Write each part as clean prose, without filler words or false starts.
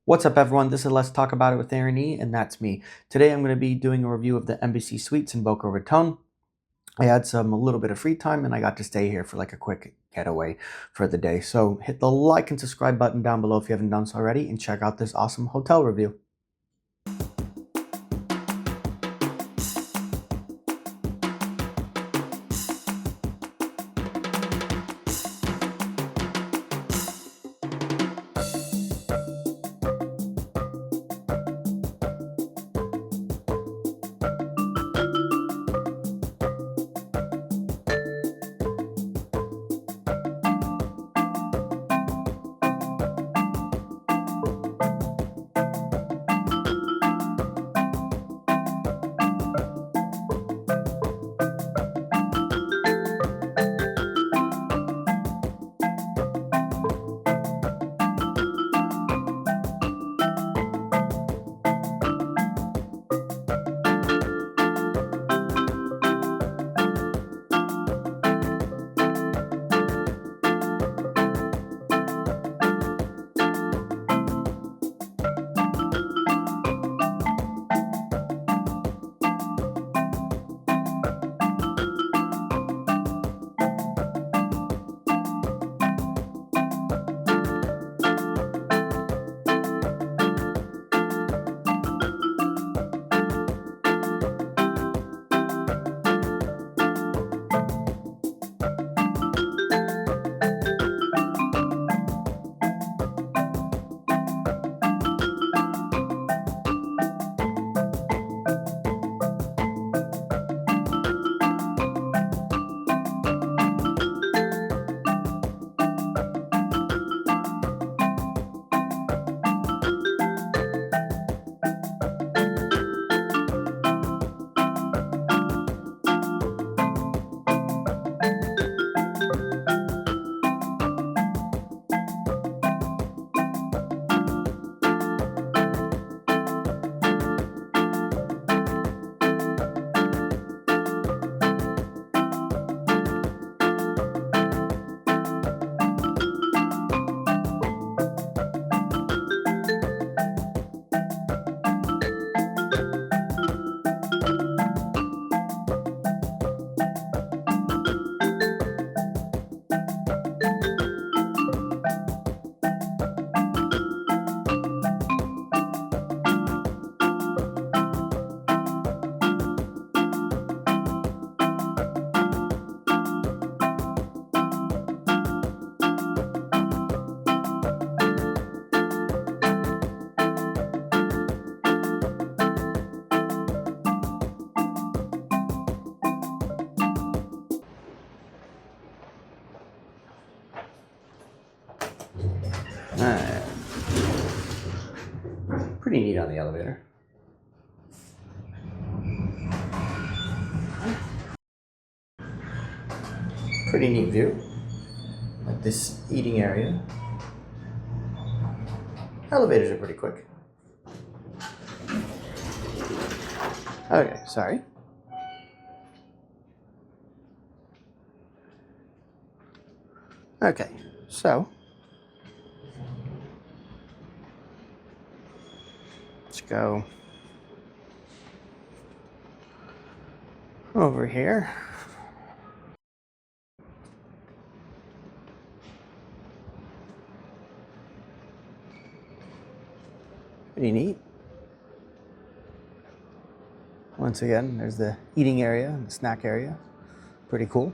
What's up, everyone? This is Let's Talk About It with Aaron E, and that's me. Today I'm going to be doing a review of the Embassy Suites in Boca Raton. I had a little bit of free time and I got to stay here for like a quick getaway for the day. So hit the like and subscribe button down below if you haven't done so already, and check out this awesome hotel review. Alright. Pretty neat on the elevator. Pretty neat view. Like this eating area. Elevators are pretty quick. Okay, sorry. Okay, so let's go over here. Pretty neat. Once again, there's the eating area and the snack area. Pretty cool.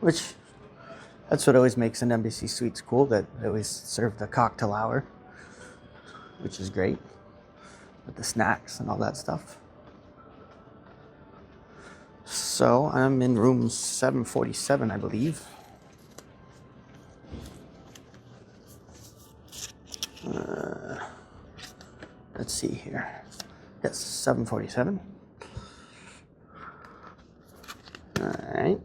Which, that's what always makes an Embassy Suites cool, that they always serve the cocktail hour, which is great, with the snacks and all that stuff. So I'm in room 747, I believe. Let's see here. Yes, 747. All right.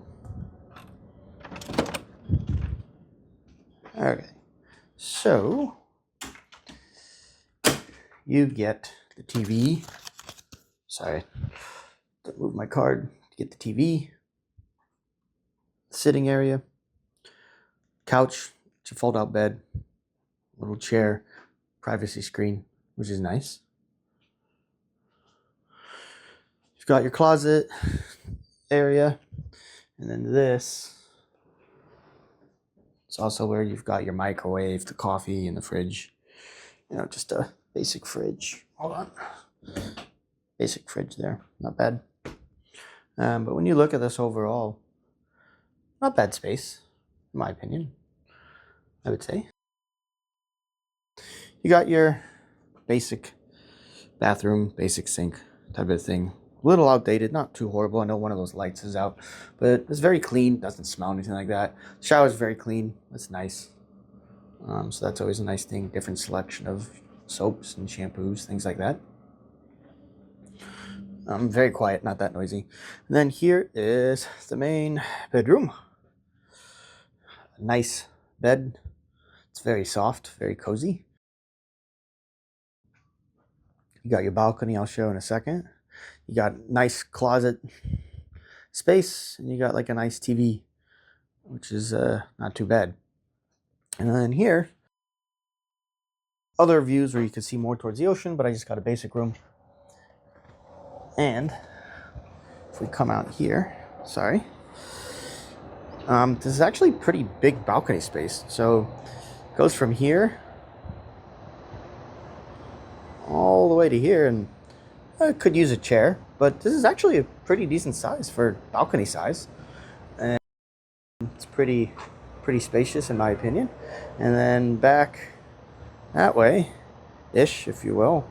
Okay, so you get the TV. Sorry, don't move my card. Get the TV, sitting area, couch, it's a fold-out bed, little chair, privacy screen, which is nice. You've got your closet area, and then this. It's also where you've got your microwave, the coffee, and the fridge. You know, just a basic fridge. Hold on. Basic fridge there. Not bad. But when you look at this overall, not bad space, in my opinion, I would say. You got your basic bathroom, basic sink type of thing. A little outdated, not too horrible. I know one of those lights is out, but it's very clean. Doesn't smell anything like that. Shower's very clean. That's nice. So that's always a nice thing. Different selection of soaps and shampoos, things like that. Very quiet, not that noisy. And then here is the main bedroom. Nice bed. It's very soft, very cozy. You got your balcony, I'll show in a second. You got nice closet space, and you got like a nice TV, which is not too bad. And then here, other views where you can see more towards the ocean, but I just got a basic room. And if we come out here, sorry, this is actually pretty big balcony space. So it goes from here all the way to here, and I could use a chair, but this is actually a pretty decent size for balcony size, and it's pretty spacious in my opinion. And then back that way ish, if you will,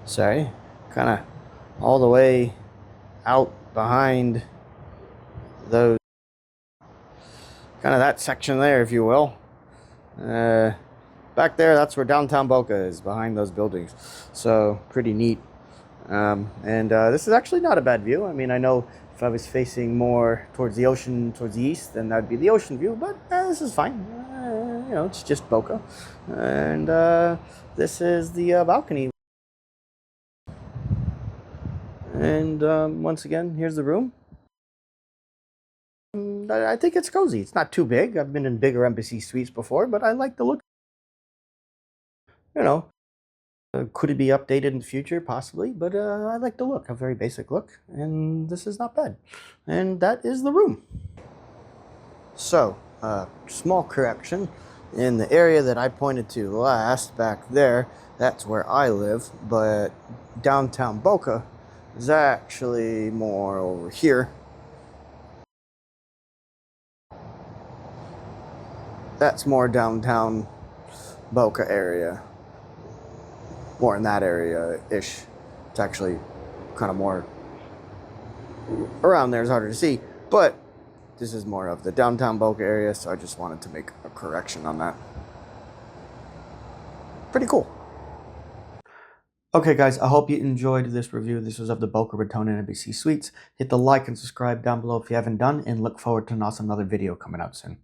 sorry, kind of all the way out behind those, kind of that section there, if you will. Back there, that's where downtown Boca is, behind those buildings. So pretty neat. This is actually not a bad view. I mean, I know if I was facing more towards the ocean, towards the east, then that'd be the ocean view, but this is fine. You know, it's just Boca. And this is the balcony. And once again, here's the room. I think it's cozy. It's not too big. I've been in bigger embassy suites before, but I like the look. You know, could it be updated in the future? Possibly, but I like the look, a very basic look, and this is not bad. And that is the room. So, small correction. In the area that I pointed to last, back there, that's where I live, but downtown Boca is actually more over here. That's more downtown Boca area. More in that area-ish. It's actually kind of more around there. It's harder to see, but this is more of the downtown Boca area, so I just wanted to make a correction on that. Pretty cool. Okay, guys, I hope you enjoyed this review. This was of the Boca Raton and Embassy Suites. Hit the like and subscribe down below if you haven't done, and look forward to another video coming out soon.